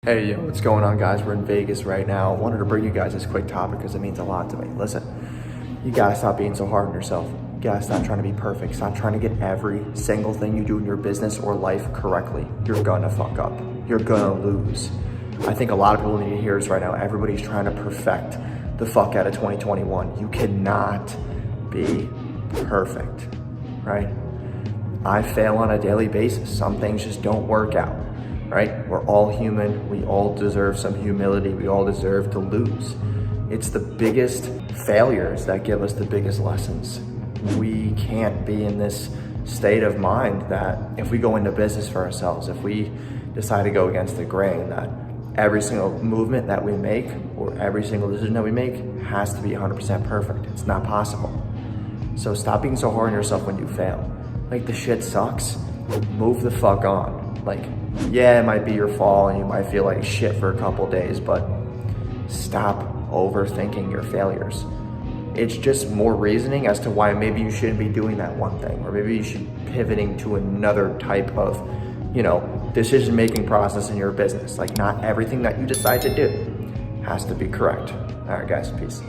Hey, yo, what's going on, guys? We're in Vegas right now. Wanted to bring you guys this quick topic because it means a lot to me. Listen, you gotta stop being so hard on yourself. You gotta stop trying to be perfect. Stop trying to get every single thing you do in your business or life correctly. You're gonna fuck up. You're gonna lose. I think a lot of people need to hear this right now. Everybody's trying to perfect the fuck out of 2021. You cannot be perfect, right? I fail on a daily basis. Some things just don't work out. Right? We're all human. We all deserve some humility. We all deserve to lose. It's the biggest failures that give us the biggest lessons. We can't be in this state of mind that if we go into business for ourselves, if we decide to go against the grain, that every single movement that we make or every single decision that we make has to be 100% perfect. It's not possible. So stop being so hard on yourself when you fail. Like, the shit sucks. Move the fuck on. Like, yeah, it might be your fault and you might feel like shit for a couple days, but stop overthinking your failures. It's just more reasoning as to why maybe you shouldn't be doing that one thing, or maybe you should be pivoting to another type of, decision-making process in your business. Like, not everything that you decide to do has to be correct. All right, guys, peace.